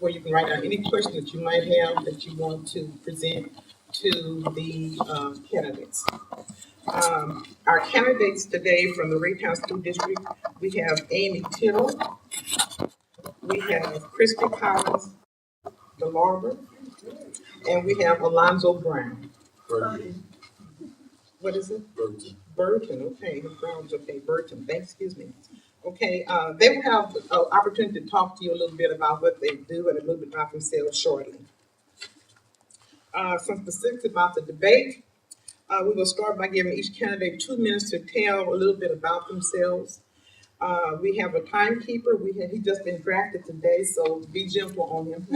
where you can write down any question that you might have that you want to present to the candidates. Our candidates today from the Raytown School District, we have Amy Tittle, we have Christy Collins, DeLarver, and we have Alonzo Brown. Burton. What is it? Burton. Burton, okay, Brown's okay, Burton, thanks, excuse me. Okay, they will have an opportunity to talk to you a little bit about what they do and a little bit about themselves shortly. Some specifics about the debate. We will start by giving each candidate 2 minutes to tell a little bit about themselves. We have a timekeeper. He's just been drafted today, so be gentle on him.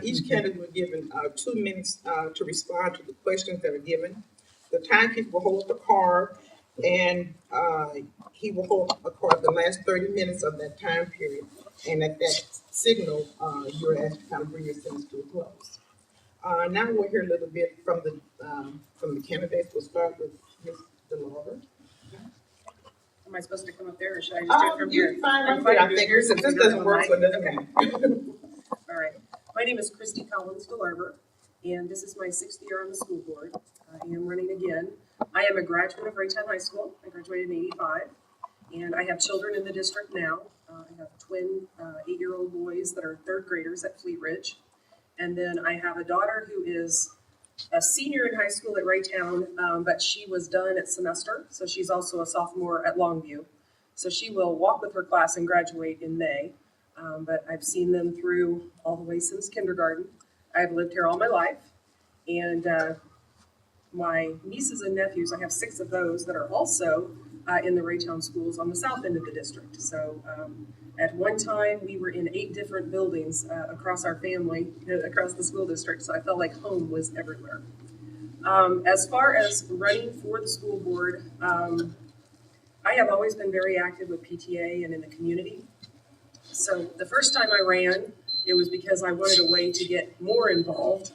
Each candidate will be given 2 minutes to respond to the questions that are given. The timekeeper will hold the card, and he will hold a card the last 30 minutes of that time period. And at that signal, you're asked to kind of bring your sentence to a close. Now we'll hear a little bit from the candidates. We'll start with Ms. DeLarver. Am I supposed to come up there, or should I just do it from here? You're fine right there. I think if this doesn't work, so it doesn't matter. All right. My name is Christy Collins DeLarver, and this is my 6th year on the school board. I am running again. I am a graduate of Raytown High School. I graduated in '85, and I have children in the district now. I have twin 8-year-old boys that are 3rd graders at Fleet Ridge. And then I have a daughter who is a senior in high school at Raytown, but she was done at semester, so she's also a sophomore at Longview. So she will walk with her class and graduate in May, but I've seen them through all the way since kindergarten. I've lived here all my life, and my nieces and nephews, I have 6 of those that are also in the Raytown schools on the south end of the district. So at one time, we were in 8 different buildings across our family, across the school district, so I felt like home was everywhere. As far as running for the school board, I have always been very active with PTA and in the community. So the first time I ran, it was because I wanted a way to get more involved.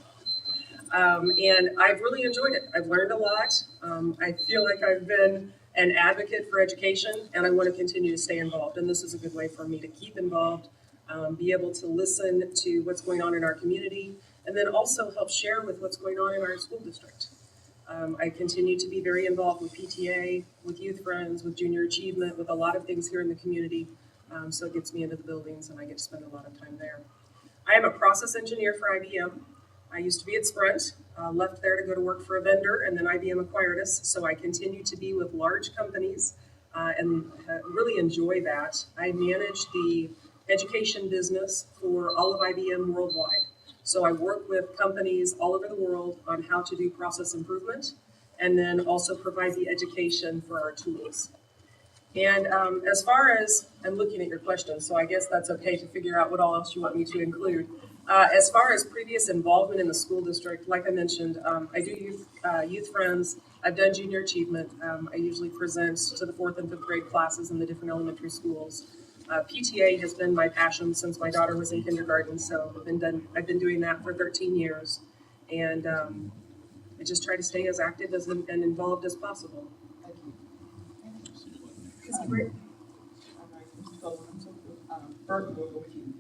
And I've really enjoyed it. I've learned a lot. I feel like I've been an advocate for education, and I want to continue to stay involved. And this is a good way for me to keep involved, be able to listen to what's going on in our community, and then also help share with what's going on in our school district. I continue to be very involved with PTA, with Youth Friends, with Junior Achievement, with a lot of things here in the community. So it gets me into the buildings, and I get to spend a lot of time there. I am a process engineer for IBM. I used to be at Sprint, left there to go to work for a vendor, and then IBM acquired us. So I continue to be with large companies and really enjoy that. I manage the education business for all of IBM worldwide. So I work with companies all over the world on how to do process improvement, and then also provide the education for our tools. And as far as, I'm looking at your questions, so I guess that's okay to figure out what all else you want me to include. As far as previous involvement in the school district, like I mentioned, I do youth friends. I've done junior achievement. I usually present to the 4th and 5th grade classes in the different elementary schools. PTA has been my passion since my daughter was in kindergarten, so I've been doing that for 13 years. And I just try to stay as active and involved as possible.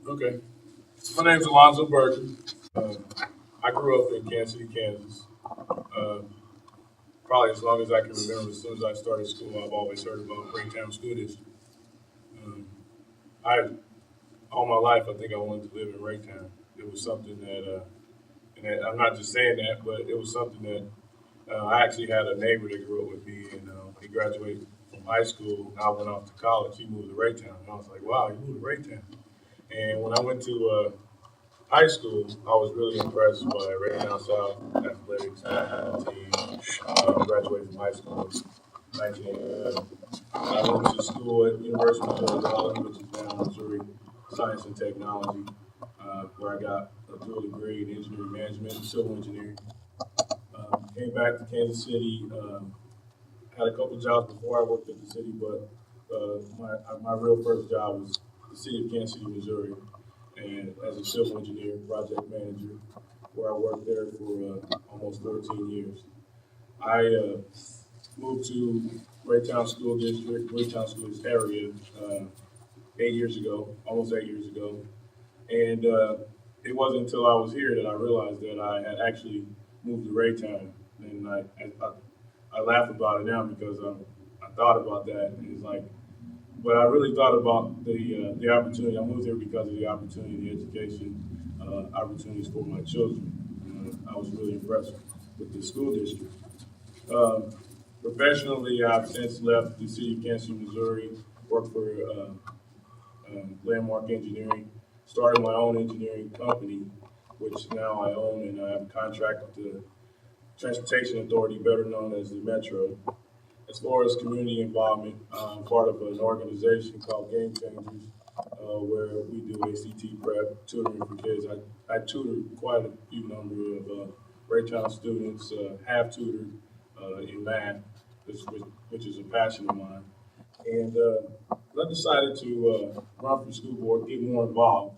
Okay. My name's Alonzo Burton. I grew up in Kansas City, Kansas. Probably as long as I can remember, as soon as I started school, I've always heard about Raytown School District. All my life, I think I wanted to live in Raytown. It was something that, and I'm not just saying that, but it was something that I actually had a neighbor that grew up with me, and he graduated from high school, and I went off to college. He moved to Raytown, and I was like, wow, you moved to Raytown. And when I went to high school, I was really impressed by Raytown South athletics team. Graduated from high school in 1987. I went to school at University of Missouri College, which is now Missouri Science and Technology, where I got a dual degree in engineering management and civil engineering. Came back to Kansas City, had a couple jobs before I worked at the city, but my real first job was the city of Kansas City, Missouri, and as a civil engineer, project manager, where I worked there for almost 14 years. I moved to Raytown School District, Raytown School area, 8 years ago, almost 8 years ago. And it wasn't until I was here that I realized that I had actually moved to Raytown. And I laugh about it now because I thought about that. And it's like, but I really thought about the opportunity. I moved here because of the opportunity, the education, opportunities for my children. I was really impressed with the school district. Um, Professionally, I've since left the city of Kansas, Missouri, worked for Landmark Engineering, started my own engineering company, which now I own, and I have a contract with the Transportation Authority, better known as the Metro. As far as community involvement, I'm part of an organization called Game Changers, where we do ACT prep, tutoring for kids. I tutor quite a few number of Raytown students, have tutored in math, which is a passion of mine. And I decided to run for school board, get more involved.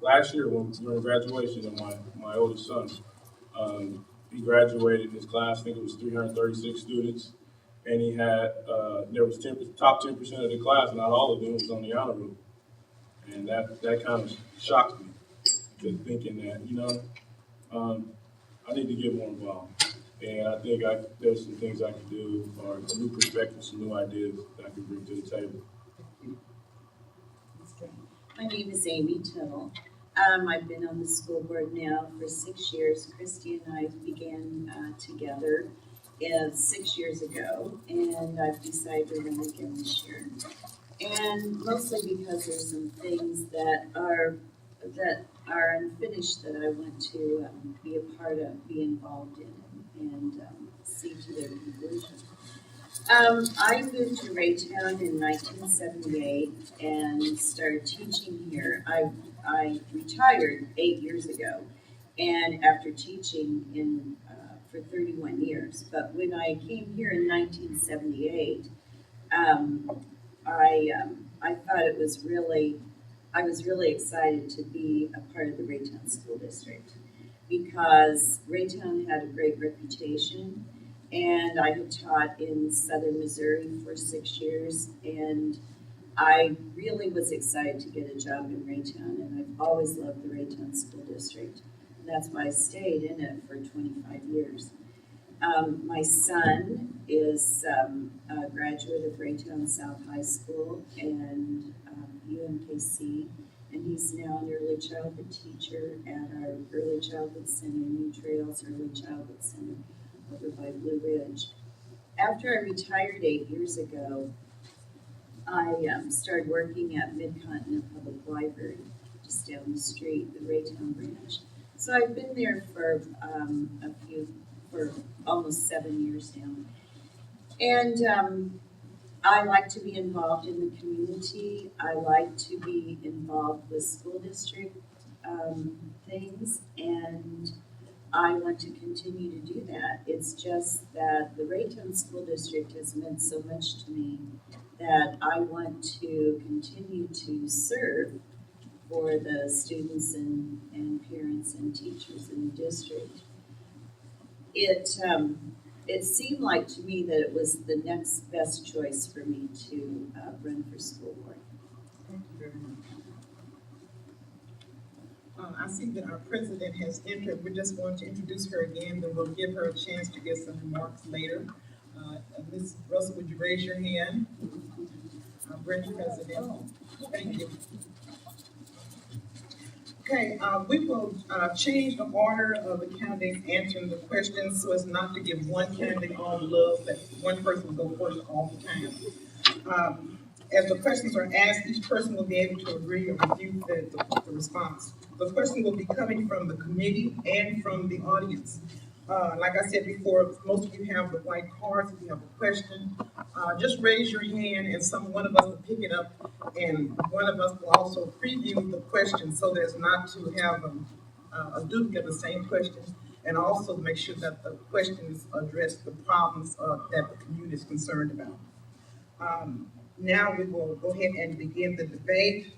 Last year, during graduation of my oldest son, he graduated his class. I think it was 336 students, and he had there was top 10% of the class. Not all of them was on the honor roll, and that kind of shocked me. To thinking that I need to get more involved, and I think there's some things I can do, or a new perspective, some new ideas that I can bring to the table. My name is Amy Tuttle. I've been on the school board now for 6 years. Christy and I began together 6 years ago, and I've decided to run again this year. And mostly because there's some things that are unfinished that I want to be a part of, be involved in, and see to their conclusion. I moved to Raytown in 1978 and started teaching here. I retired 8 years ago, and after teaching for 31 years. But when I came here in 1978, I thought I was really excited to be a part of the Raytown School District because Raytown had a great reputation. And I had taught in southern Missouri for 6 years, and I really was excited to get a job in Raytown, and I've always loved the Raytown School District. And that's why I stayed in it for 25 years. My son is a graduate of Raytown South High School and UMKC, and he's now an early childhood teacher at our Early Childhood Center, New Trails Early Childhood Center, over by Blue Ridge. After I retired 8 years ago, I started working at Mid-Continent Public Library, just down the street, the Raytown branch. So I've been there for for almost 7 years now. And I like to be involved in the community. I like to be involved with school district things, and I want to continue to do that. It's just that the Raytown School District has meant so much to me that I want to continue to serve for the students and parents and teachers in the district. It seemed like to me that it was the next best choice for me to run for school board. Thank you very much. I see that our president has entered. We just want to introduce her again, then we'll give her a chance to get some remarks later. Ms. Russell, would you raise your hand? Bring the president. Thank you. Okay, we will change the order of the candidates answering the questions so as not to give one candidate all the love, that one person will go first all the time. As the questions are asked, each person will be able to agree or refute the response. The question will be coming from the committee and from the audience. Like I said before, most of you have the white cards. If you have a question, just raise your hand and one of us will pick it up, and one of us will also preview the question so as not to have a duplicate of the same question, and also make sure that the questions address the problems that the community is concerned about. Now we will go ahead and begin the debate.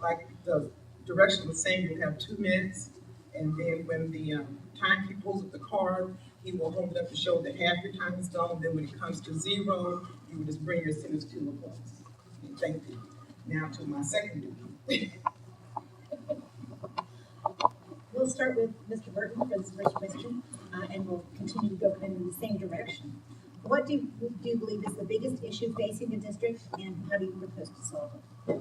Like the direction was saying, you'll have 2 minutes, and then when the timekeeper holds up the card, he will hold it up to show that half your time is gone. Then when it comes to 0, you will just bring your sentence to a close. And thank you. Now to my second duty. we'll start with Mr. Burton for this first question, and we'll continue to go kind of in the same direction. What do you believe is the biggest issue facing the district, and how do you propose to solve it?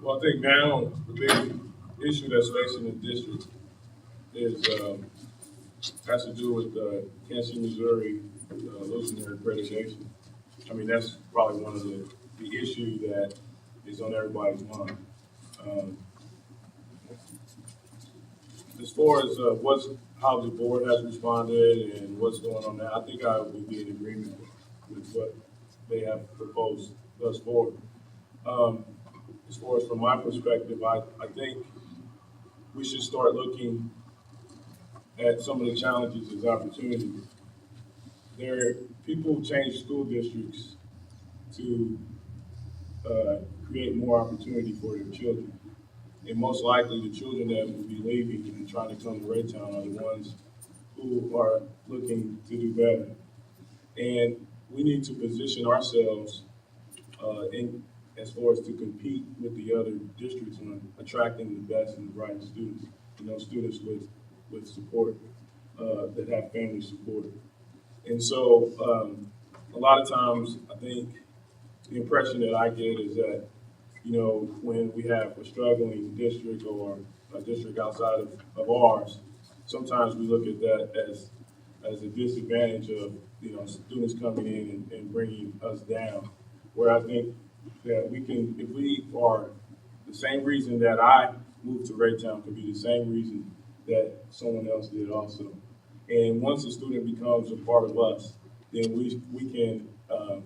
Well, I think now the big issue that's facing the district is, has to do with Kansas City, Missouri losing their accreditation. I mean, that's probably one of the issue that is on everybody's mind. As far as how the board has responded and what's going on now, I think I would be in agreement with what they have proposed thus far. As far as from my perspective, I think we should start looking at some of the challenges as opportunities. People change school districts to create more opportunity for their children. And most likely the children that will be leaving and trying to come to Raytown are the ones who are looking to do better. And we need to position ourselves as far as to compete with the other districts on attracting the best and the brightest students, students with support, that have family support. And so a lot of times I think the impression that I get is that, when we have a struggling district or a district outside of ours, sometimes we look at that as a disadvantage of, students coming in and bringing us down. Where I think that if we are the same reason that I moved to Raytown could be the same reason that someone else did also. And once a student becomes a part of us, then we can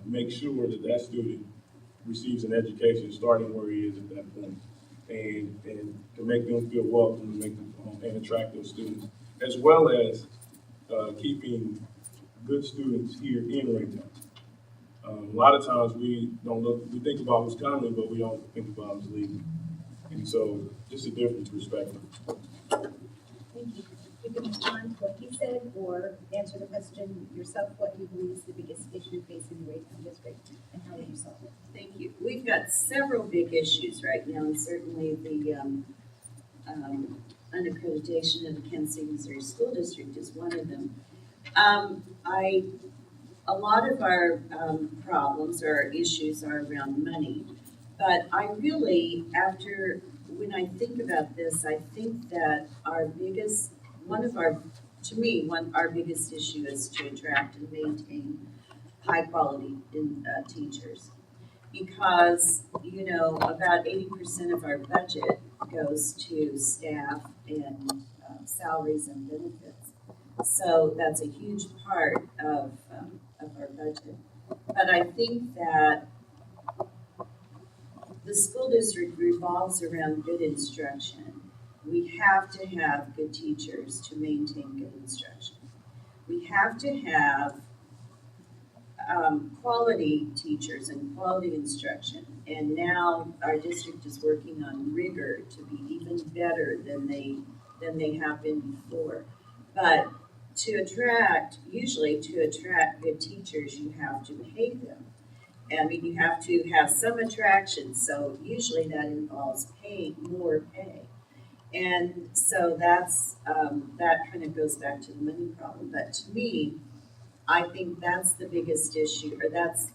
make sure that student receives an education starting where he is at that point, and to make them feel welcome, and make them and attract those students, as well as keeping good students here in Raytown. A lot of times we think about who's coming, but we don't think about who's leaving, and so just a different perspective. Thank you. You can respond to what he said, or answer the question yourself, what you believe is the biggest issue facing the Raytown district, and how will you solve it? Thank you. We've got several big issues right now, and certainly the unaccreditation of the Kansas City, Missouri School District is one of them. A lot of our problems or our issues are around money, but I really, when I think about this, I think that our biggest issue is to attract and maintain high quality teachers. Because, about 80% of our budget goes to staff and salaries and benefits. So that's a huge part of our budget. But I think that the school district revolves around good instruction. We have to have good teachers to maintain good instruction. We have to have quality teachers and quality instruction. And now our district is working on rigor to be even better than they have been before. But usually to attract good teachers, you have to pay them. I mean, you have to have some attraction, so usually that involves more pay. And so that kind of goes back to the money problem. But to me, I think that's the biggest issue, or that's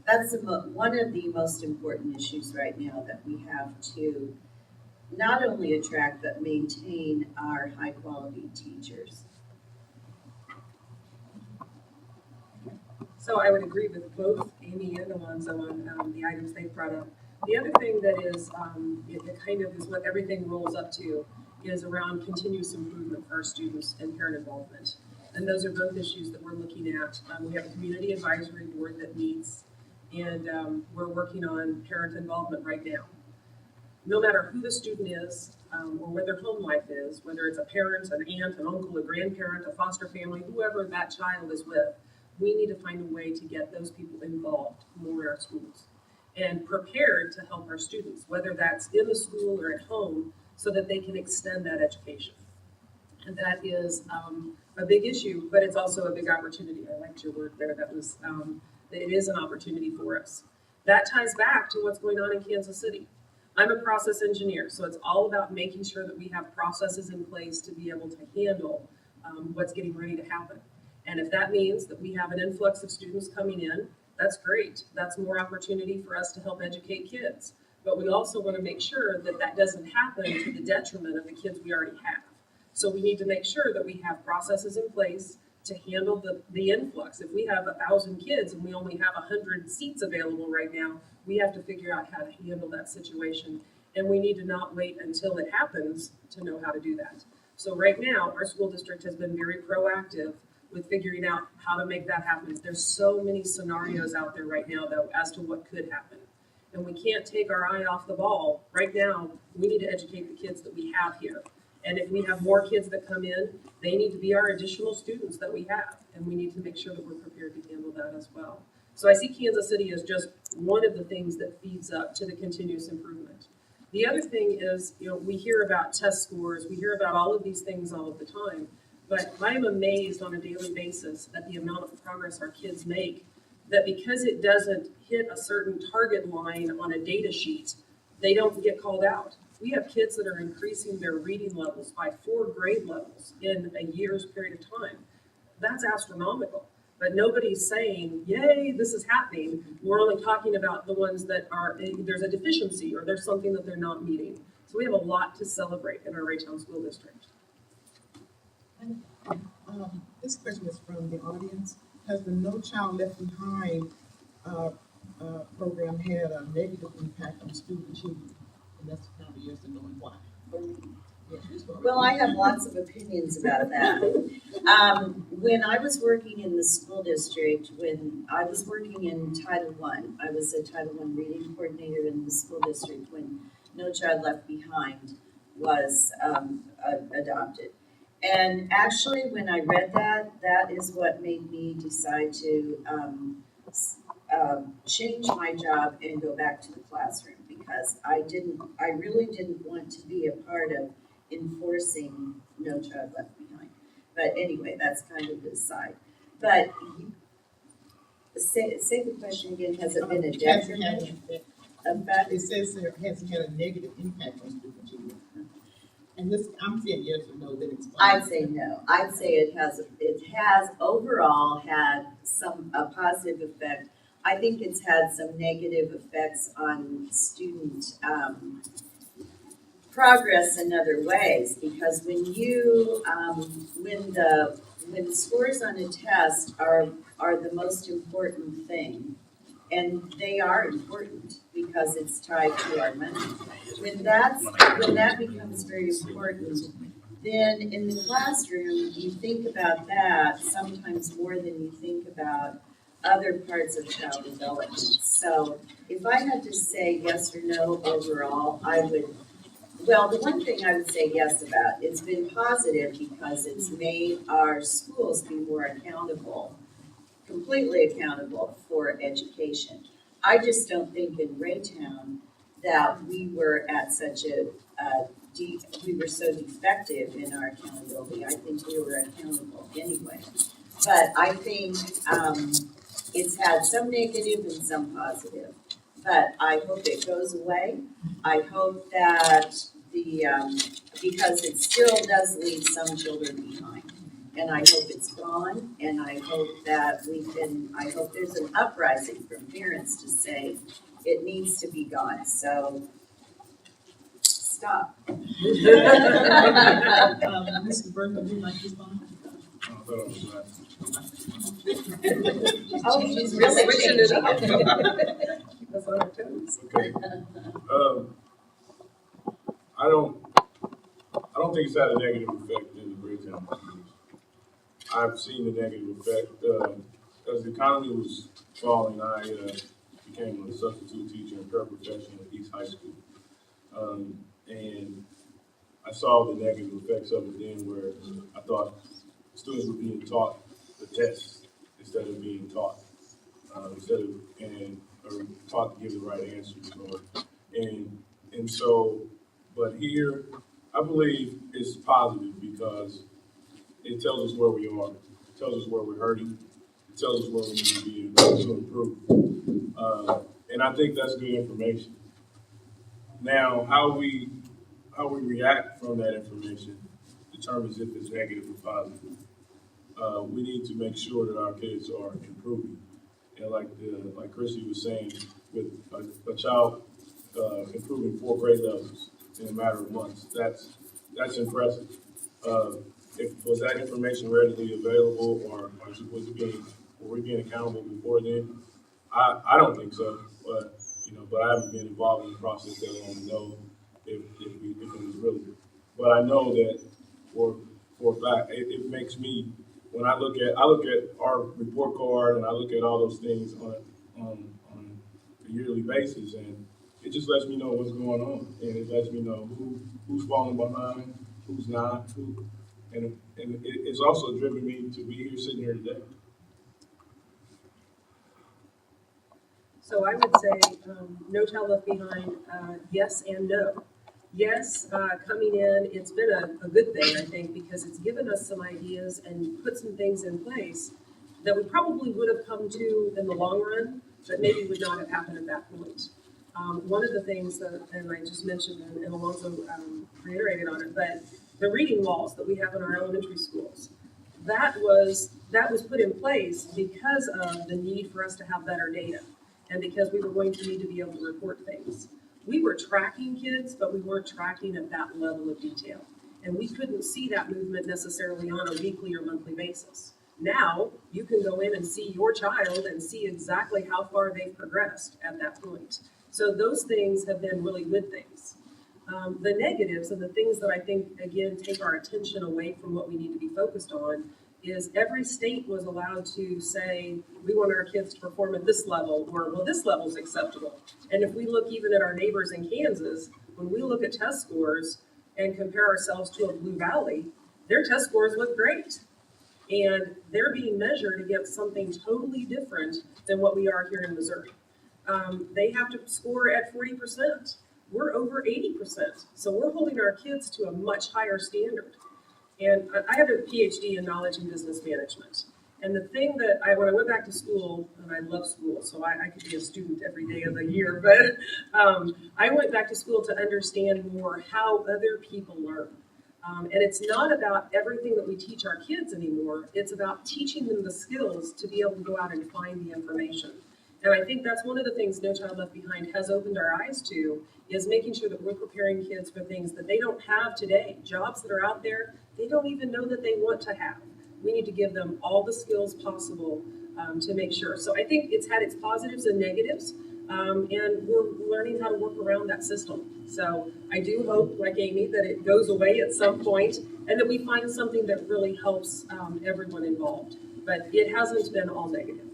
one of the most important issues right now, that we have to not only attract but maintain our high quality teachers. So I would agree with both Amy and Alonzo on the items they brought up. The other thing that is, it kind of is what everything rolls up to, is around continuous improvement for our students and parent involvement. And those are both issues that we're looking at. We have a community advisory board that meets, and we're working on parent involvement right now. No matter who the student is, or what their home life is, whether it's a parent, an aunt, an uncle, a grandparent, a foster family, whoever that child is with, we need to find a way to get those people involved more in our schools and prepared to help our students, whether that's in the school or at home, so that they can extend that education. And that is a big issue, but it's also a big opportunity. I liked your word there. That it is an opportunity for us. That ties back to what's going on in Kansas City. I'm a process engineer, so it's all about making sure that we have processes in place to be able to handle what's getting ready to happen. And if that means that we have an influx of students coming in, that's great. That's more opportunity for us to help educate kids. But we also want to make sure that that doesn't happen to the detriment of the kids we already have. So we need to make sure that we have processes in place to handle the influx. If we have 1,000 kids and we only have 100 seats available right now, we have to figure out how to handle that situation. And we need to not wait until it happens to know how to do that. So right now, our school district has been very proactive with figuring out how to make that happen. There's so many scenarios out there right now, though, as to what could happen. And we can't take our eye off the ball. Right now, we need to educate the kids that we have here. And if we have more kids that come in, they need to be our additional students that we have. And we need to make sure that we're prepared to handle that as well. So I see Kansas City as just one of the things that feeds up to the continuous improvement. The other thing is, we hear about test scores, we hear about all of these things all of the time, but I am amazed on a daily basis at the amount of progress our kids make, that because it doesn't hit a certain target line on a data sheet, they don't get called out. We have kids that are increasing their reading levels by 4 grade levels in a year's period of time. That's astronomical. But nobody's saying, yay, this is happening. We're only talking about the ones that there's a deficiency or there's something that they're not meeting. So we have a lot to celebrate in our Raytown School District. This question is from the audience. Has the No Child Left Behind program had a negative impact on student achievement? And that's kind of yes and no, and why? Well, I have lots of opinions about that. When I was working in the school district, when I was working in Title I was a Title I reading coordinator in the school district when No Child Left Behind was adopted. And actually, when I read that, that is what made me decide to change my job and go back to the classroom, because I really didn't want to be a part of enforcing No Child Left Behind. But anyway, that's kind of the aside. But say the question again, has it been a detriment? It says there hasn't had a negative impact on student achievement. And this, I'm saying yes or no, then it's fine. I'd say no. I'd say it has overall had a positive effect. I think it's had some negative effects on student progress in other ways, because when the scores on a test are the most important thing, and they are important because it's tied to our money. When that becomes very important, then in the classroom you think about that sometimes more than you think about other parts of child development. So if I had to say yes or no overall, the one thing I would say yes about, it's been positive because it's made our schools be more accountable, completely accountable for education. I just don't think in Raytown that we were at such we were so defective in our accountability. I think we were accountable anyway. But I think it's had some negative and some positive. But I hope it goes away. I hope that because it still does leave some children behind. And I hope it's gone, and I hope that I hope there's an uprising from parents to say it needs to be gone. So stop. Mr. Burton, would you like to respond? Oh, she's really Switching it up. Keep us on our toes. Okay. I don't think it's had a negative effect in the Raytown schools. I've seen the negative effect. As the economy was falling, I became a substitute teacher and paraprofessional at East High School. And I saw the negative effects of it then, where I thought students were being taught the test instead of being taught, or taught to give the right answers. And so, but here, I believe it's positive because it tells us where we are. It tells us where we're hurting. It tells us where we need to be to improve. And I think that's good information. Now, how we react from that information determines if it's negative or positive. We need to make sure that our kids are improving. And like Christy was saying, with a child improving 4 grade levels in a matter of months, that's impressive. Was that information readily available, or were we being accountable before then? I don't think so, but I haven't been involved in the process that long to know if it was really. But I know that for a fact, it makes me, when I look at our report card and I look at all those things on a yearly basis, and it just lets me know what's going on, and it lets me know who's falling behind, who's not, and it's also driven me to be here sitting here today. So I would say, no child left behind, yes and no. Yes, coming in, it's been a good thing, I think, because it's given us some ideas and put some things in place that we probably would have come to in the long run, but maybe would not have happened at that point. One of the things that, and I just mentioned, and Alonzo reiterated on it, but the reading walls that we have in our elementary schools, that was put in place because of the need for us to have better data, and because we were going to need to be able to report things. We were tracking kids, but we weren't tracking at that level of detail. And we couldn't see that movement necessarily on a weekly or monthly basis. Now, you can go in and see your child and see exactly how far they've progressed at that point. So those things have been really good things. The negatives and the things that I think, again, take our attention away from what we need to be focused on is every state was allowed to say, we want our kids to perform at this level, or, well, this level is acceptable. And if we look even at our neighbors in Kansas, when we look at test scores and compare ourselves to a Blue Valley, their test scores look great. And they're being measured against something totally different than what we are here in Missouri. They have to score at 40%. We're over 80%. So we're holding our kids to a much higher standard. And I have a PhD in knowledge and business management. And the thing that when I went back to school, and I love school, so I could be a student every day of the year, but I went back to school to understand more how other people learn. And it's not about everything that we teach our kids anymore. It's about teaching them the skills to be able to go out and find the information. And I think that's one of the things No Child Left Behind has opened our eyes to, is making sure that we're preparing kids for things that they don't have today. Jobs that are out there, they don't even know that they want to have. We need to give them all the skills possible to make sure. So I think it's had its positives and negatives, and we're learning how to work around that system. So I do hope, like Amy, that it goes away at some point and that we find something that really helps everyone involved. But it hasn't been all negative.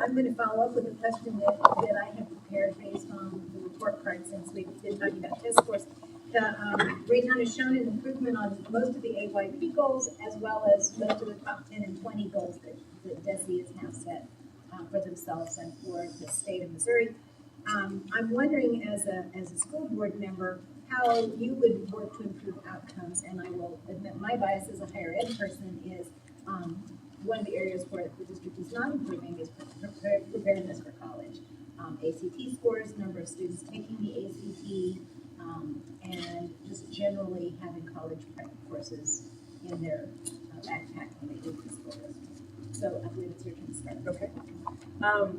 I'm going to follow up with a question that I have prepared based on the report card, since we've been talking about test scores. Raytown has shown an improvement on most of the AYP goals, as well as most of the top 10 and 20 goals that DESE has now set for themselves and for the state of Missouri. I'm wondering, as a school board member, how you would work to improve outcomes. And I will admit my bias as a higher ed person is one of the areas where the district is not improving is preparedness for college. ACT scores, number of students taking the ACT, and just generally having college prep courses in their backpack when they do the scores. So I believe it's your turn to start. Okay.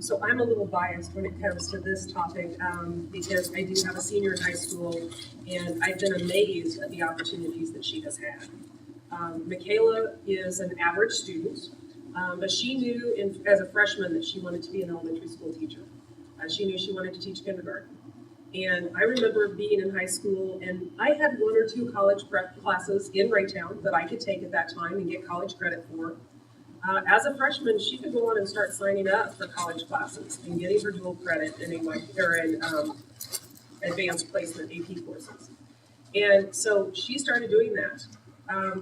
So I'm a little biased when it comes to this topic because I do have a senior in high school, and I've been amazed at the opportunities that she has had. Michaela is an average student, but she knew as a freshman that she wanted to be an elementary school teacher. She knew she wanted to teach kindergarten. And I remember being in high school, and I had 1 or 2 college prep classes in Raytown that I could take at that time and get college credit for. As a freshman, she could go on and start signing up for college classes and getting her dual credit in advanced placement AP courses. And so she started doing that.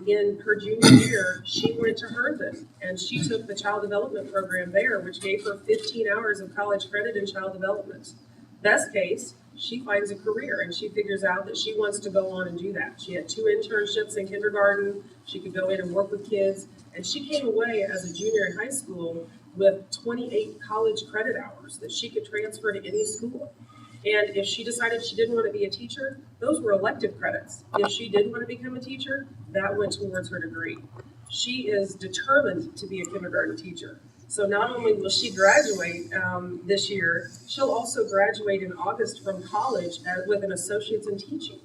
In her junior year, she went to Herndon and she took the child development program there, which gave her 15 hours of college credit in child development. Best case, she finds a career and she figures out that she wants to go on and do that. She had 2 internships in kindergarten. She could go in and work with kids. And she came away as a junior in high school with 28 college credit hours that she could transfer to any school. And if she decided she didn't want to be a teacher, those were elective credits. If she did want to become a teacher, that went towards her degree. She is determined to be a kindergarten teacher. So not only will she graduate this year, she'll also graduate in August from college with an associate's in teaching.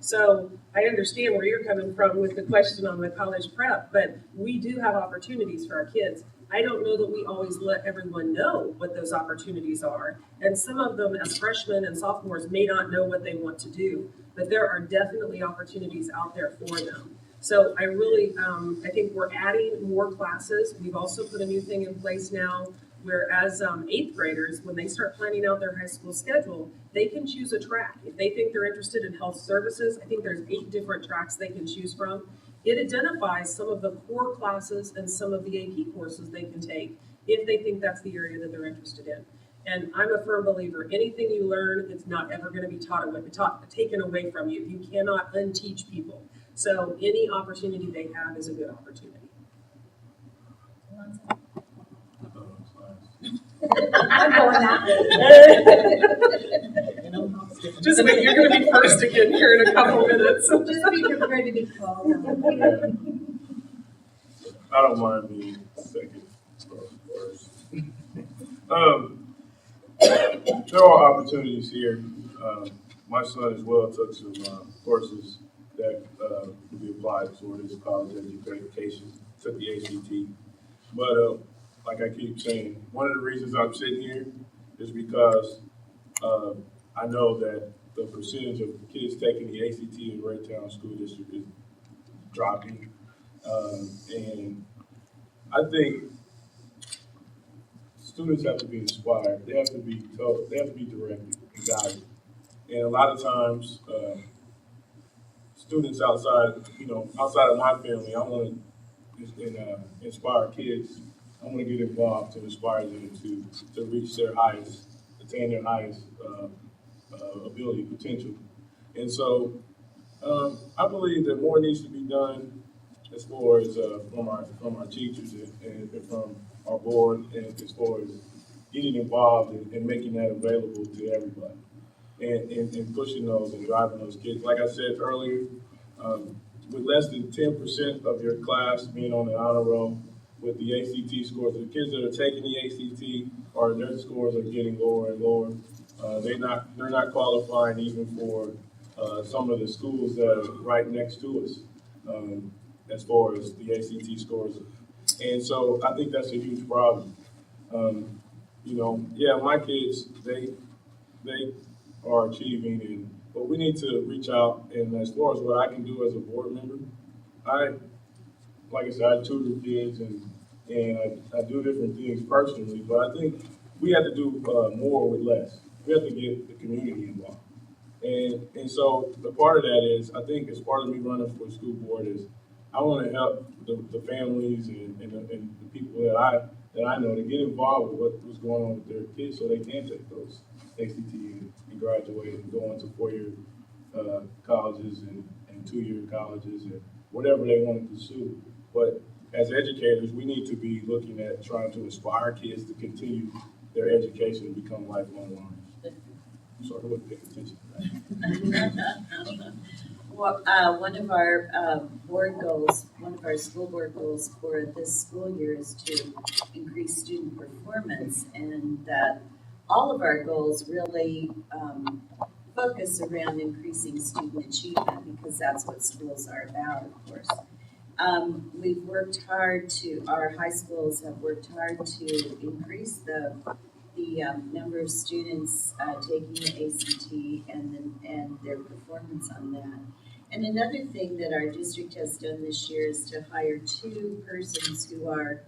So I understand where you're coming from with the question on the college prep, but we do have opportunities for our kids. I don't know that we always let everyone know what those opportunities are. And some of them as freshmen and sophomores may not know what they want to do, but there are definitely opportunities out there for them. So I really, I think we're adding more classes. We've also put a new thing in place now where as 8th graders, when they start planning out their high school schedule, they can choose a track. If they think they're interested in health services, I think there's 8 different tracks they can choose from. It identifies some of the core classes and some of the AP courses they can take if they think that's the area that they're interested in. And I'm a firm believer, anything you learn, it's not ever going to be taken away from you. You cannot unteach people. So any opportunity they have is a good opportunity. I'm going that way. Just wait, you're going to be first again here in a couple minutes. Just be prepared to be called. I don't mind being second or first. There are opportunities here. My son as well took some courses that would be applied toward his college education, took the ACT. But like I keep saying, one of the reasons I'm sitting here is because I know that the percentage of kids taking the ACT in Raytown School District is dropping. And I think students have to be inspired. They have to be told, they have to be directed and guided. And a lot of times, students outside of my family, I want to inspire kids. I want to get involved to inspire them to reach their highest, attain their highest ability, potential. And so I believe that more needs to be done as far as from our teachers and from our board, and as far as getting involved and making that available to everybody, and pushing those and driving those kids. Like I said earlier, with less than 10% of your class being on the honor roll with the ACT scores, the kids that are taking the ACT, or their scores are getting lower and lower. They're not qualifying even for some of the schools that are right next to us, as far as the ACT scores. And so I think that's a huge problem. My kids, they are achieving, but we need to reach out. And as far as what I can do as a board member, like I said, I tutor kids and I do different things personally, but I think we have to do more with less. We have to get the community involved. And so the part of that is, I think as part of me running for school board is, I want to help the families and the people that I know to get involved with what's going on with their kids so they can take those ACT and graduate and go into 4-year colleges and 2-year colleges and whatever they want to pursue. But as educators, we need to be looking at trying to inspire kids to continue their education and become lifelong learners. I'm sorry, I wasn't paying attention to that. Well, one of our board goals, one of our school board goals for this school year is to increase student performance, and that all of our goals really focus around increasing student achievement, because that's what schools are about, of course. We've worked hard our high schools have worked hard to increase the number of students taking the ACT and their performance on that. And another thing that our district has done this year is to hire 2 persons who are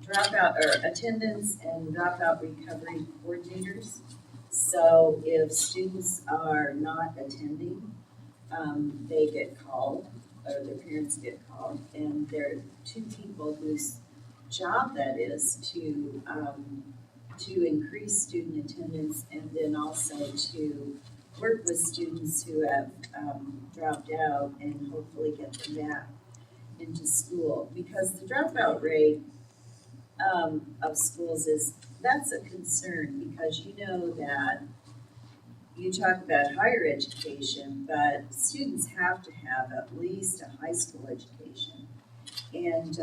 dropout or attendance and dropout recovery coordinators. So if students are not attending, they get called, or their parents get called, and there are 2 people whose job that is to increase student attendance, and then also to work with students who have dropped out and hopefully get them back into school. Because the dropout rate of schools is, that's a concern, because you know that you talk about higher education, but students have to have at least a high school education. And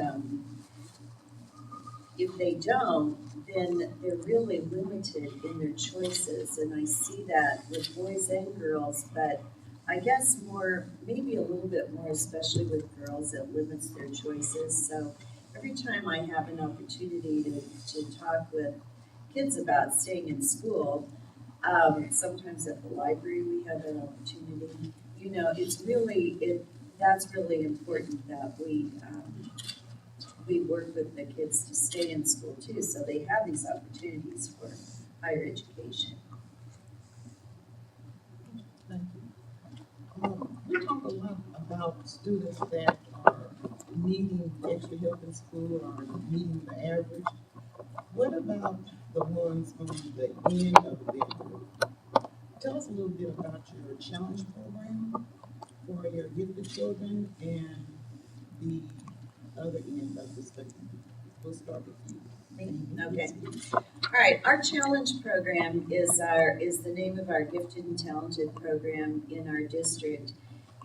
if they don't, then they're really limited in their choices. And I see that with boys and girls, but I guess more, maybe a little bit more, especially with girls, it limits their choices. So every time I have an opportunity to talk with kids about staying in school, sometimes at the library we have that opportunity. You know, it's really, that's really important that we work with the kids to stay in school too, so they have these opportunities for higher education. Thank you. We talk a lot about students that are needing extra help in school or meeting the average. What about the ones on the end of the group? Tell us a little bit about your challenge program for your gifted children and the other end of the spectrum. We'll start with you. Okay. All right, our challenge program is the name of our gifted and talented program in our district.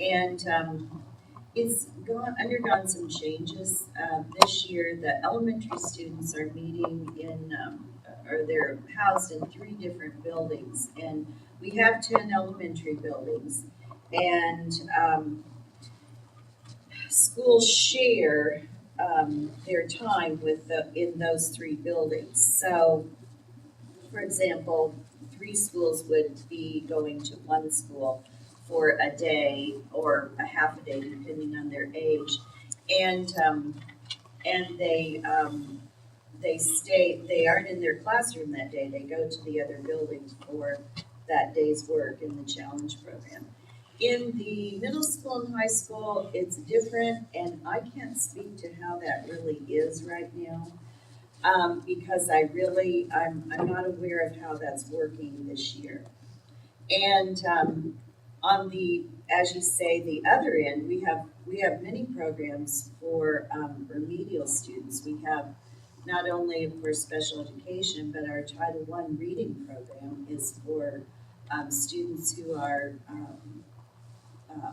And it's undergone some changes. This year, the elementary students are meeting or they're housed in 3 different buildings. And we have 10 elementary buildings. And schools share their time in those 3 buildings. So, for example, 3 schools would be going to one school for a day or a half a day, depending on their age, and they aren't in their classroom that day. They go to the other building for that day's work in the challenge program. In the middle school and high school, it's different, and I can't speak to how that really is right now, because I'm not aware of how that's working this year. And on the, as you say, the other end, we have many programs for remedial students. We have not only for special education, but our Title I reading program is for students who are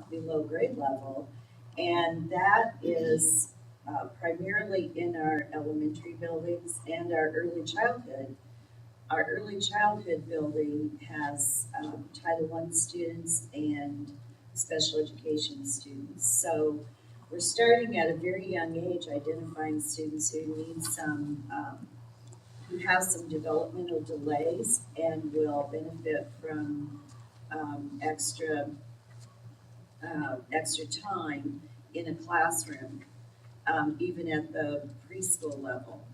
below grade level, and that is primarily in our elementary buildings and our early childhood. Our early childhood building has Title I students and special education students. So we're starting at a very young age identifying students who need who have some developmental delays and will benefit from extra time in a classroom, even at the preschool level.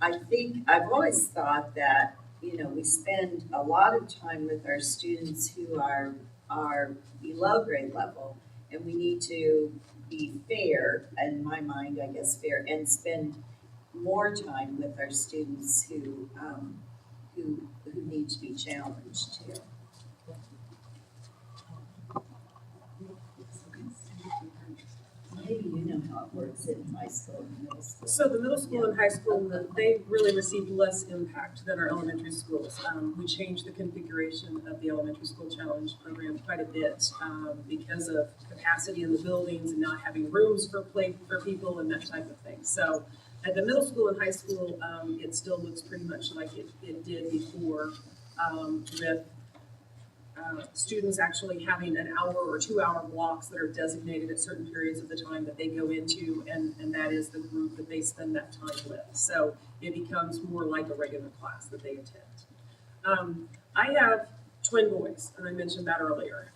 I think, I've always thought that, we spend a lot of time with our students who are below grade level, and we need to be fair, in my mind, I guess fair, and spend more time with our students who need to be challenged too. Maybe you know how it works in high school and middle school. So the middle school and high school, they really received less impact than our elementary schools. We changed the configuration of the elementary school challenge program quite a bit because of capacity in the buildings and not having rooms for people and that type of thing. So at the middle school and high school, it still looks pretty much like it did before, with students actually having an hour or 2-hour blocks that are designated at certain periods of the time that they go into, and that is the group that they spend that time with. So it becomes more like a regular class that they attend. I have twin boys, and I mentioned that earlier.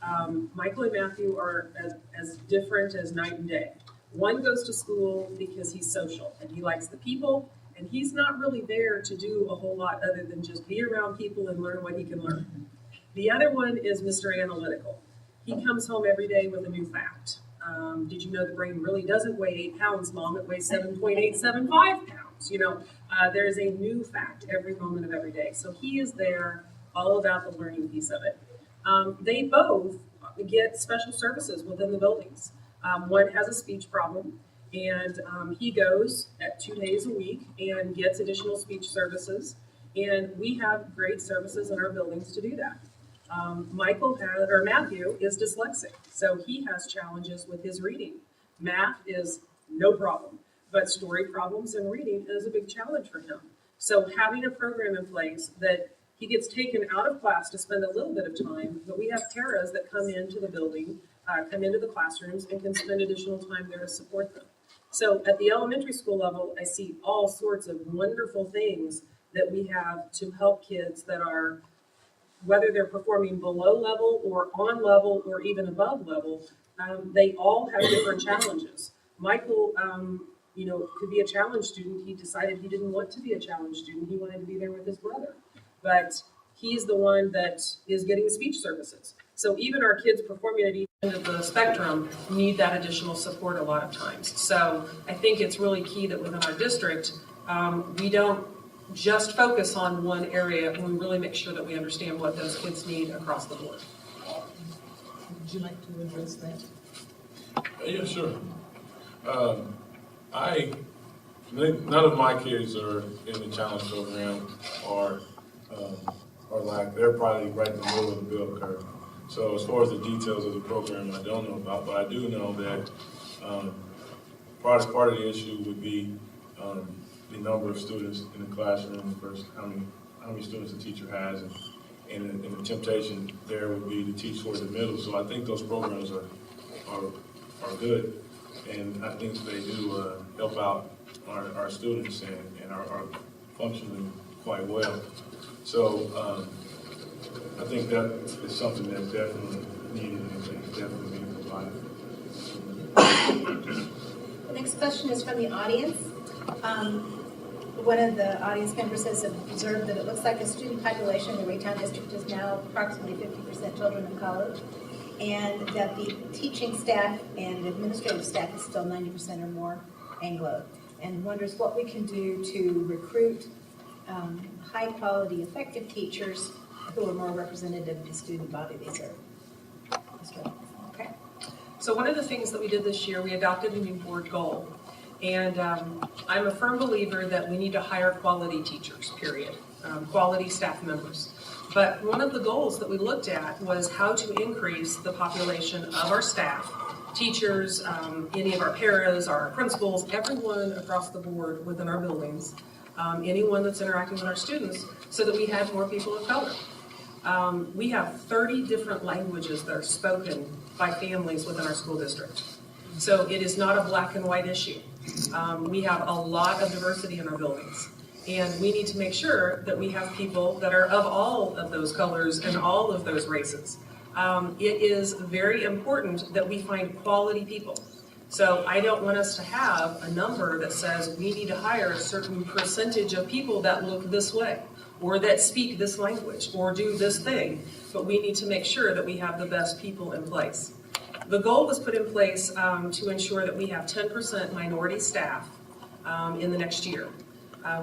Michael and Matthew are as different as night and day. One goes to school because he's social and he likes the people, and he's not really there to do a whole lot other than just be around people and learn what he can learn. The other one is Mr. Analytical. He comes home every day with a new fact. Did you know the brain really doesn't weigh 8 pounds, Mom? It weighs 7.875 pounds. There is a new fact every moment of every day. So he is there, all about the learning piece of it. They both get special services within the buildings. One has a speech problem, And he goes at 2 days a week and gets additional speech services. And we have great services in our buildings to do that. Matthew is dyslexic, so he has challenges with his reading. Math is no problem, but story problems and reading is a big challenge for him. So having a program in place that he gets taken out of class to spend a little bit of time, but we have paras that come into the building, come into the classrooms and can spend additional time there to support them. So at the elementary school level, I see all sorts of wonderful things that we have to help kids that are, whether they're performing below level or on level or even above level, they all have different challenges. Michael, could be a challenge student. He decided he didn't want to be a challenge student. He wanted to be there with his brother. But he's the one that is getting speech services. So even our kids performing at each end of the spectrum need that additional support a lot of times. So I think it's really key that within our district, we don't just focus on one area, and we really make sure that we understand what those kids need across the board. Would you like to address that? Yeah, sure. None of my kids are in the challenge program or they're probably right in the middle of the bell curve. So as far as the details of the program, I don't know about, but I do know that part of the issue would be the number of students in the classroom versus how many students the teacher has, and the temptation there would be to teach towards the middle. So I think those programs are good, and I think they do help out our students and are functioning quite well. So I think that is something that's definitely needed and is definitely being provided. The next question is from the audience. One of the audience members has observed that it looks like the student population in the Raytown district is now approximately 50% children of college, and that the teaching staff and administrative staff is still 90% or more Anglo, and wonders what we can do to recruit high-quality, effective teachers who are more representative of the student body they serve. Okay. So one of the things that we did this year, we adopted a new board goal. And I'm a firm believer that we need to hire quality teachers, period, quality staff members. But one of the goals that we looked at was how to increase the population of our staff, teachers, any of our paras, our principals, everyone across the board within our buildings, anyone that's interacting with our students, so that we had more people of color. We have 30 different languages that are spoken by families within our school district. So it is not a black and white issue. We have a lot of diversity in our buildings, and we need to make sure that we have people that are of all of those colors and all of those races. It is very important that we find quality people. So I don't want us to have a number that says we need to hire a certain percentage of people that look this way, or that speak this language, or do this thing, but we need to make sure that we have the best people in place. The goal was put in place to ensure that we have 10% minority staff in the next year.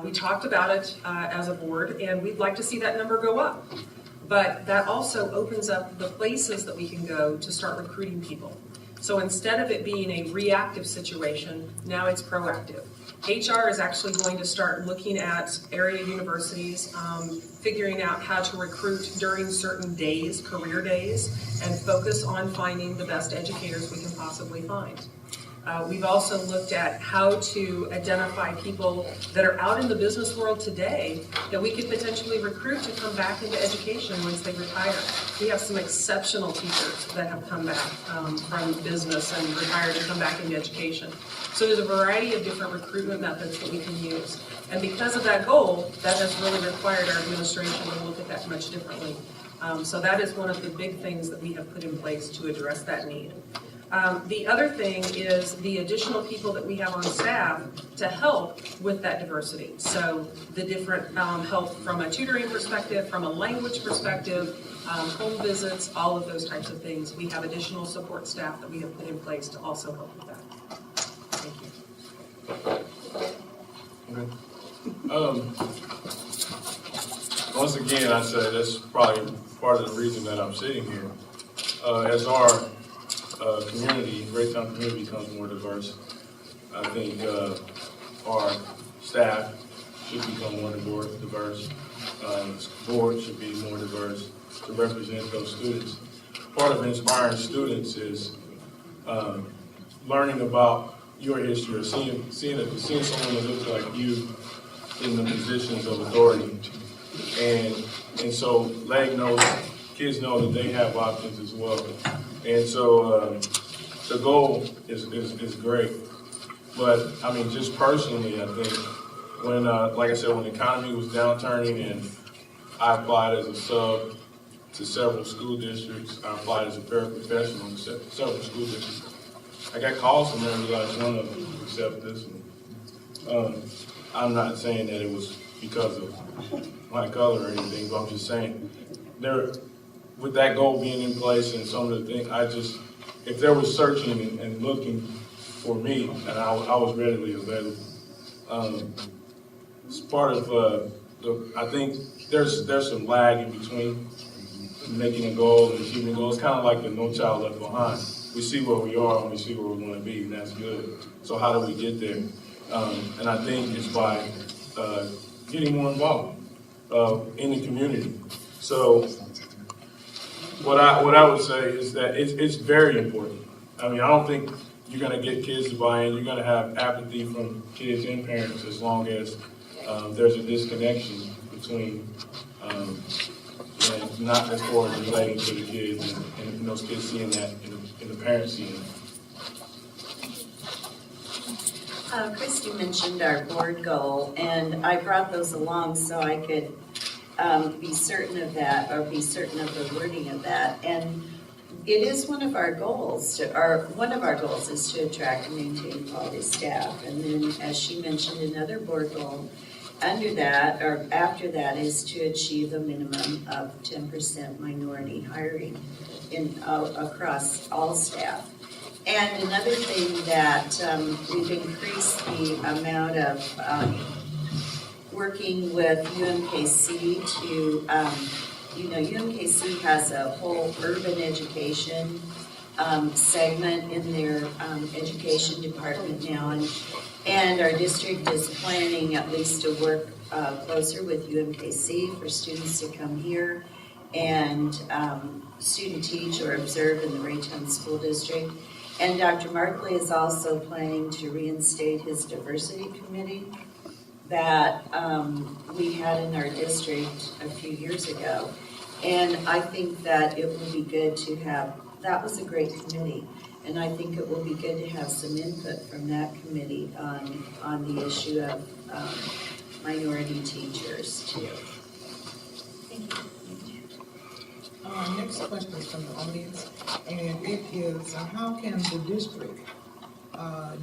We talked about it as a board, and we'd like to see that number go up. But that also opens up the places that we can go to start recruiting people. So instead of it being a reactive situation, now it's proactive. HR is actually going to start looking at area universities, figuring out how to recruit during certain days, career days, and focus on finding the best educators we can possibly find. We've also looked at how to identify people that are out in the business world today that we could potentially recruit to come back into education once they retire. We have some exceptional teachers that have come back from business and retired to come back into education. So there's a variety of different recruitment methods that we can use. And because of that goal, that has really required our administration to look at that much differently. So that is one of the big things that we have put in place to address that need. The other thing is the additional people that we have on staff to help with that diversity. So the different help from a tutoring perspective, from a language perspective, home visits, all of those types of things. We have additional support staff that we have put in place to also help with that. Thank you. Okay. Once again, I say that's probably part of the reason that I'm sitting here. As our community, Raytown community becomes more diverse, I think our staff should become more diverse. Board should be more diverse to represent those students. Part of inspiring students is learning about your history, or seeing someone that looks like you in the positions of authority, and so kids know that they have options as well, and so the goal is great. But I mean, just personally, I think when, like I said, when the economy was downturning and I applied as a sub to several school districts, I applied as a paraprofessional to several school districts. I got calls from them, like one of them accept this one. I'm not saying that it was because of my color or anything, but I'm just saying with that goal being in place and some of the things, if they were searching and looking for me, and I was readily available. It's part of I think there's some lag in between making a goal and achieving a goal. It's kind of like the No Child Left Behind. We see where we are and we see where we want to be, and that's good. So how do we get there? And I think it's by getting more involved in the community. So what I would say is that it's very important. I mean, I don't think you're going to get kids to buy in. You're going to have apathy from kids and parents as long as there's a disconnection between and not as far as relating to the kids and those kids seeing that and the parents seeing it. Christy mentioned our board goal, and I brought those along so I could be certain of that, or be certain of the wording of that. And it is one of our goals, one of our goals is to attract and maintain quality staff. And then, as she mentioned, another board goal under that, or after that, is to achieve a minimum of 10% minority hiring across all staff. And another thing that we've increased the amount of working with UMKC to, UMKC has a whole urban education segment in their education department now, and our district is planning at least to work closer with UMKC for students to come here and student teach or observe in the Raytown School District. And Dr. Markley is also planning to reinstate his diversity committee that we had in our district a few years ago. And I think that it will be good to have, that was a great committee, and I think it will be good to have some input from that committee on the issue of minority teachers too. Thank you. Next question is from the audience, and it is, how can the district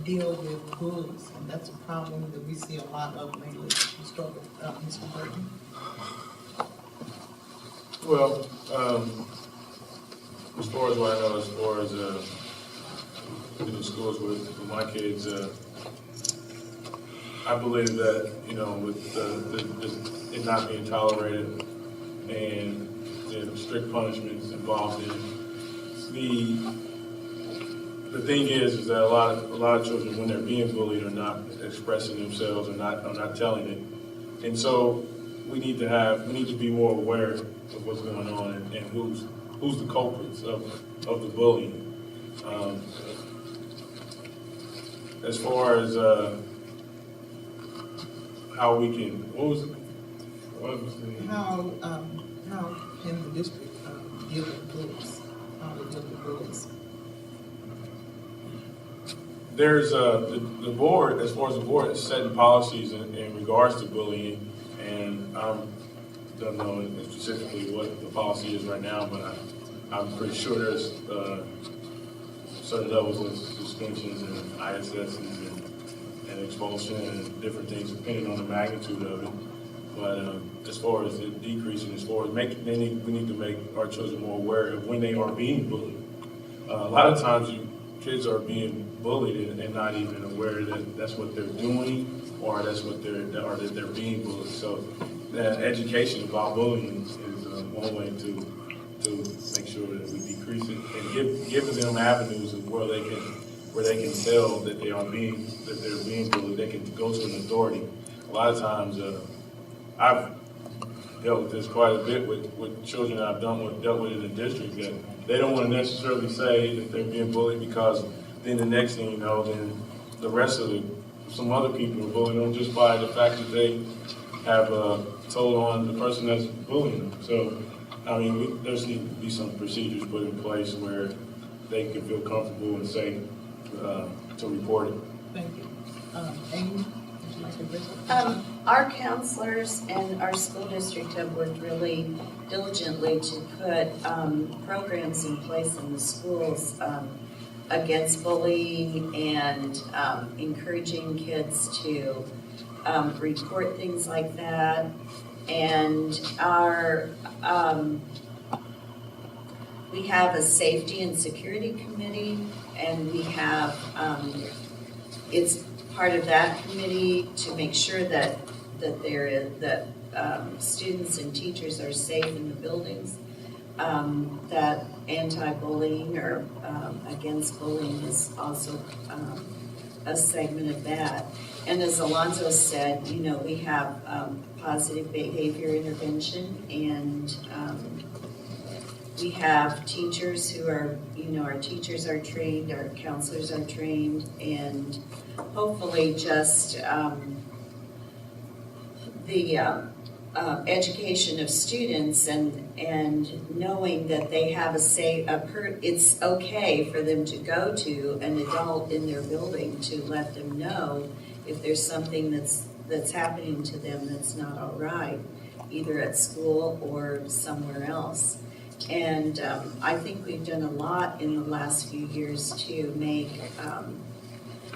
deal with bullies? And that's a problem that we see a lot of lately. Mr. Burton? Well, as far as what I know, as far as in the schools with my kids, I believe that, with it not being tolerated and the strict punishments involved in it, the thing is that a lot of children, when they're being bullied, are not expressing themselves, or not telling it, and so we need to be more aware of what's going on and who's the culprits of the bullying. As far as how we can, what was the How can the district deal with bullies? How to deal with bullies? There's the board, as far as the board, is setting policies in regards to bullying, and I don't know specifically what the policy is right now, but I'm pretty sure there's certain levels of suspensions and ISSs and expulsion and different things depending on the magnitude of it. But as far as it decreasing, as far as we need to make our children more aware of when they are being bullied. A lot of times kids are being bullied and not even aware that that's what they're doing, or that's what that they're being bullied. So education about bullying is one way to make sure that we decrease it and give them avenues of where they can where they can tell that they're being bullied, they can go to an authority. A lot of times, I've dealt with this quite a bit with children that I've dealt with in the district, that they don't want to necessarily say that they're being bullied, because then the next thing you know, then the rest of some other people are bullying them just by the fact that they have told on the person that's bullying them. So, I mean, there's need to be some procedures put in place where they can feel comfortable and safe to report it. Thank you. Amy, would you like to bring Our counselors and our school district have worked really diligently to put programs in place in the schools against bullying and encouraging kids to report things like that. And we have a safety and security committee, and we have, it's part of that committee to make sure that students and teachers are safe in the buildings, that anti-bullying or against bullying is also a segment of that. And as Alonzo said, you know, we have positive behavior intervention, and we have teachers who are, you know, our teachers are trained, our counselors are trained, and hopefully just the education of students and knowing that they have it's okay for them to go to an adult in their building to let them know if there's something that's happening to them that's not all right, either at school or somewhere else. And I think we've done a lot in the last few years to make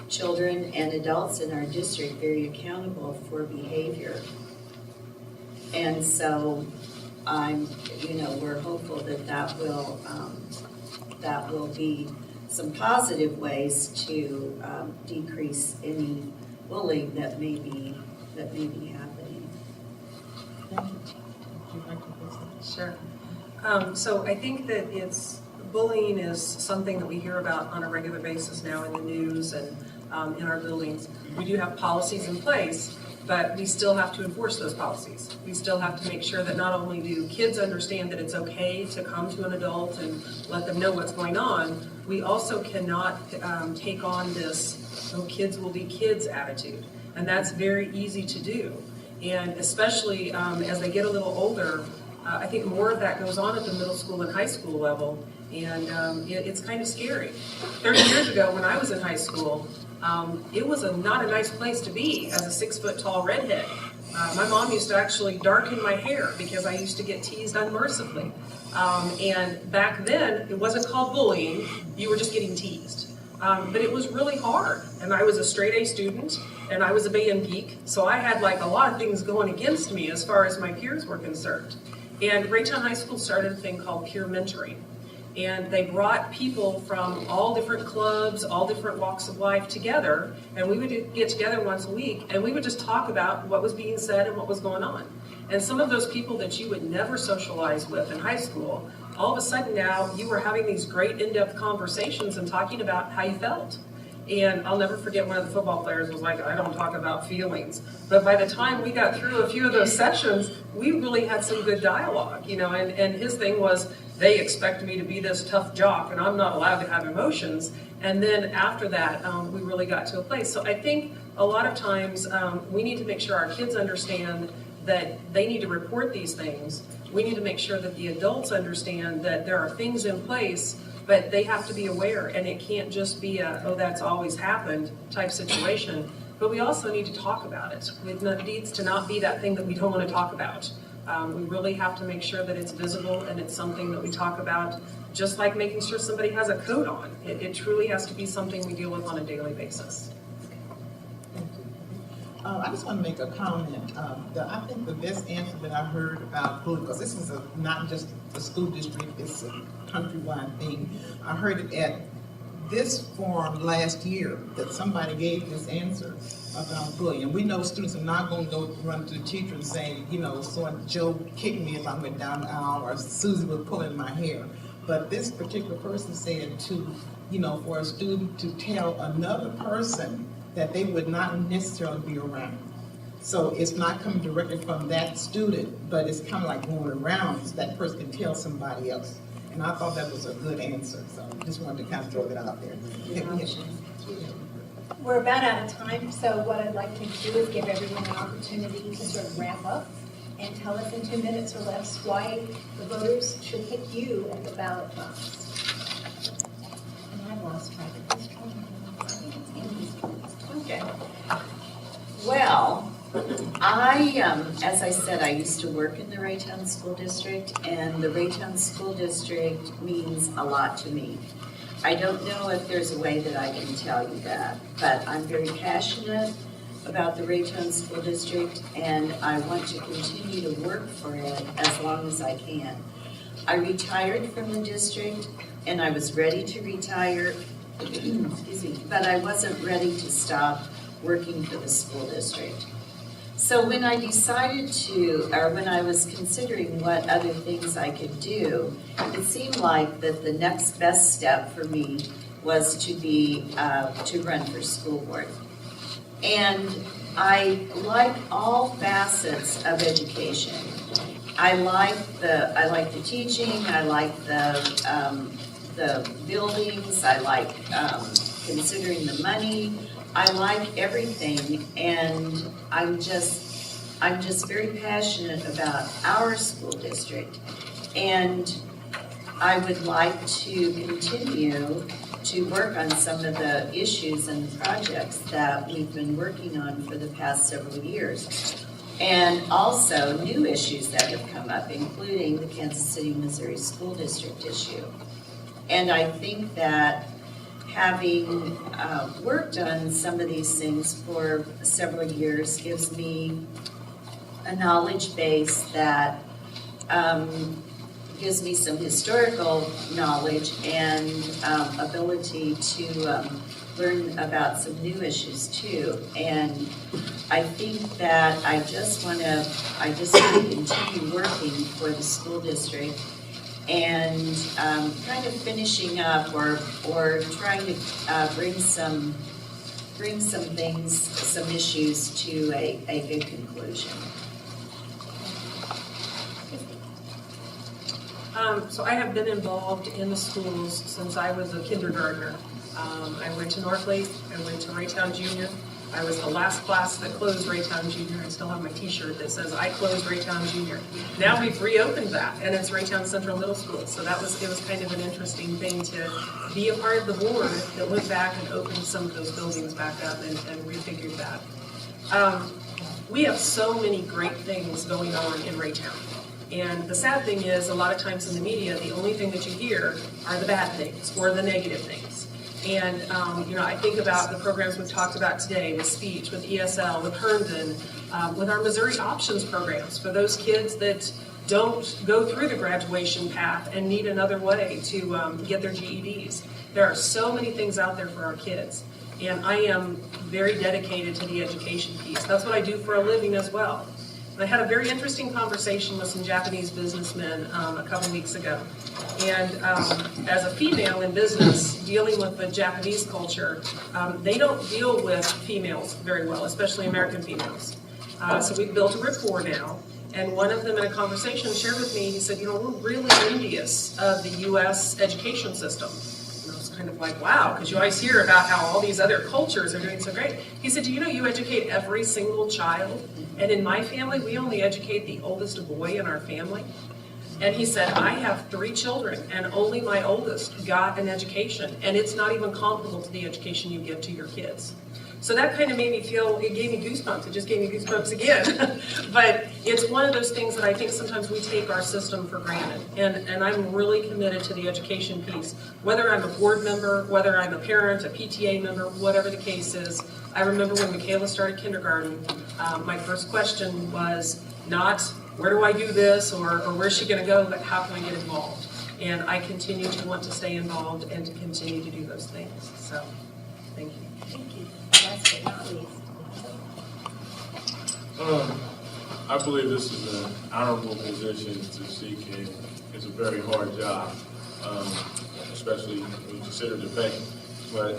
children and adults in our district very accountable for behavior. And so we're hopeful that will be some positive ways to decrease any bullying that may be happening. Thank you. Would you like to bring something? Sure. So I think that bullying is something that we hear about on a regular basis now in the news and in our buildings. We do have policies in place, but we still have to enforce those policies. We still have to make sure that not only do kids understand that it's okay to come to an adult and let them know what's going on, we also cannot take on this, oh, kids will be kids attitude. And that's very easy to do. And especially as they get a little older, I think more of that goes on at the middle school and high school level, and it's kind of scary. 30 years ago, when I was in high school, it was not a nice place to be as a 6-foot-tall redhead. My mom used to actually darken my hair because I used to get teased unmercifully. And back then, it wasn't called bullying, you were just getting teased. But it was really hard, and I was a straight-A student, and I was a band geek, so I had like a lot of things going against me as far as my peers were concerned. And Raytown High School started a thing called peer mentoring. And they brought people from all different clubs, all different walks of life together, and we would get together once a week, and we would just talk about what was being said and what was going on. And some of those people that you would never socialize with in high school, all of a sudden now you were having these great in-depth conversations and talking about how you felt. And I'll never forget one of the football players was like, I don't talk about feelings. But by the time we got through a few of those sessions, we really had some good dialogue, you know, and his thing was, they expect me to be this tough jock and I'm not allowed to have emotions. And then after that, we really got to a place. So I think a lot of times we need to make sure our kids understand that they need to report these things. We need to make sure that the adults understand that there are things in place, but they have to be aware, and it can't just be a, oh, that's always happened type situation. But we also need to talk about it. It needs to not be that thing that we don't want to talk about. We really have to make sure that it's visible and it's something that we talk about, just like making sure somebody has a coat on. It truly has to be something we deal with on a daily basis. Thank you. I just want to make a comment. I think the best answer that I heard about bullying, because this is not just the school district, it's a countrywide thing. I heard it at this forum last year that somebody gave this answer about bullying. And we know students are not going to go run to the teacher and say, you know, so Joe kicked me as I went down the aisle, or Susie was pulling my hair. But this particular person said for a student to tell another person that they would not necessarily be around. So it's not coming directly from that student, but it's kind of like going around so that person can tell somebody else. And I thought that was a good answer, so just wanted to kind of throw that out there. We're about out of time, so what I'd like to do is give everyone an opportunity to sort of wrap up and tell us in 2 minutes or less why the voters should pick you at the ballot box. And I've lost track of this. I think it's Andy's turn. Okay. Well, as I said, I used to work in the Raytown School District, and the Raytown School District means a lot to me. I don't know if there's a way that I can tell you that, but I'm very passionate about the Raytown School District, and I want to continue to work for it as long as I can. I retired from the district, and I was ready to retire, excuse me, but I wasn't ready to stop working for the school district. So when I decided when I was considering what other things I could do, it seemed like that the next best step for me was to run for school board. And I like all facets of education. I like the teaching, I like the buildings, I like considering the money. I like everything, and I'm just very passionate about our school district. And I would like to continue to work on some of the issues and projects that we've been working on for the past several years. And also new issues that have come up, including the Kansas City, Missouri School District issue. And I think that having worked on some of these things for several years gives me a knowledge base that gives me some historical knowledge and ability to learn about some new issues too. And I think that I just want to continue working for the school district and kind of finishing up or trying to bring some things, some issues to a good conclusion. So I have been involved in the schools since I was a kindergartner. I went to Northlake, I went to Raytown Junior. I was the last class that closed Raytown Junior. I still have my t-shirt that says I closed Raytown Junior. Now we've reopened that, and it's Raytown Central Middle School. So it was kind of an interesting thing to be a part of the board that went back and opened some of those buildings back up and refigured that. We have so many great things going on in Raytown. And the sad thing is, a lot of times in the media, the only thing that you hear are the bad things or the negative things. And, I think about the programs we've talked about today with speech, with ESL, with Herndon, with our Missouri Options programs for those kids that don't go through the graduation path and need another way to get their GEDs. There are so many things out there for our kids. And I am very dedicated to the education piece. That's what I do for a living as well. I had a very interesting conversation with some Japanese businessmen a couple weeks ago. And as a female in business, dealing with the Japanese culture, they don't deal with females very well, especially American females. So we've built a rapport now. And one of them in a conversation shared with me, he said, we're really envious of the U.S. education system. And I was kind of like, wow, because you always hear about how all these other cultures are doing so great. He said, do you know you educate every single child? And in my family, we only educate the oldest boy in our family. And he said, I have 3 children, and only my oldest got an education. And it's not even comparable to the education you give to your kids. So that kind of made me feel, it gave me goosebumps. It just gave me goosebumps again. But it's one of those things that I think sometimes we take our system for granted. And I'm really committed to the education piece. Whether I'm a board member, whether I'm a parent, a PTA member, whatever the case is. I remember when Michaela started kindergarten, my first question was not, where do I do this, or where's she going to go, but how can I get involved? And I continue to want to stay involved and to continue to do those things. So, thank you. Thank you. Last but not least. I believe this is an honorable position to seek in. It's a very hard job. especially when you consider the pay. But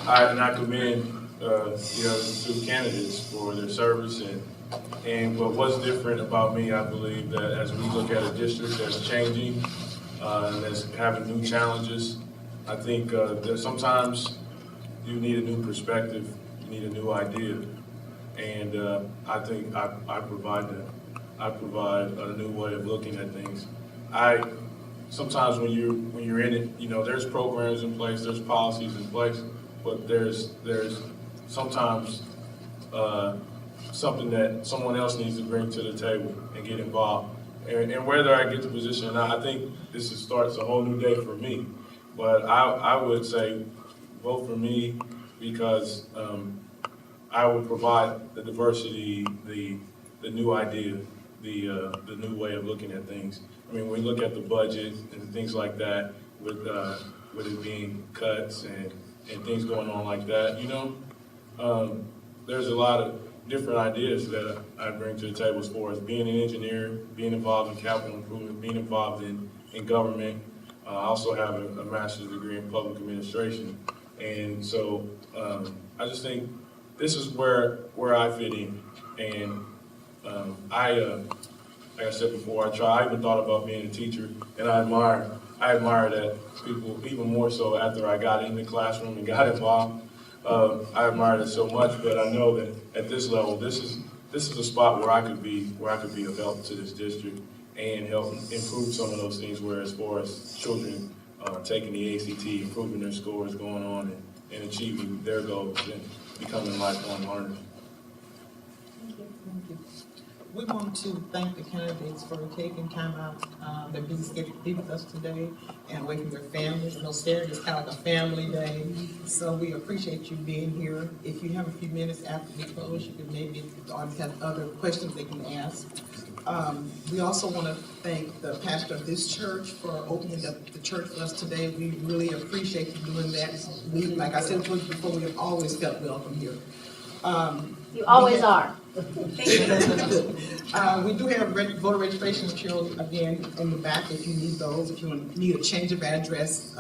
I commend the other two candidates for their service but what's different about me, I believe that as we look at a district that's changing, that's having new challenges, I think that sometimes you need a new perspective, you need a new idea, and I think I provide that. I provide a new way of looking at things. Sometimes when you're in it, there's programs in place, there's policies in place, but there's sometimes something that someone else needs to bring to the table and get involved. And whether I get the position or not, I think this starts a whole new day for me. But I would say vote for me because I would provide the diversity, the new idea, the new way of looking at things. I mean, when we look at the budget and things like that, with it being cuts and things going on like that, there's a lot of different ideas that I bring to the table as far as being an engineer, being involved in capital improvement, being involved in government. I also have a master's degree in public administration. And so I just think this is where I fit in. And like I said before, I even thought about being a teacher, and I admire that people, even more so after I got in the classroom and got involved. I admire it so much, but I know that at this level, this is a spot where I could be of help to this district and help improve some of those things. Where as far as children taking the ACT, improving their scores, going on and achieving their goals and becoming lifelong learners. Thank you. We want to thank the candidates for taking time out, their busy schedule to be with us today and away from their families. I know Saturday is kind of like a family day, so we appreciate you being here. If you have a few minutes after we close, you can maybe, if the audience have other questions they can ask. We also want to thank the pastor of this church for opening up the church for us today. We really appreciate you doing that. We, like I said before, we have always felt welcome here. You always are. We do have voter registration materials again in the back if you need those, if you need a change of address.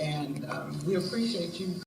And we appreciate you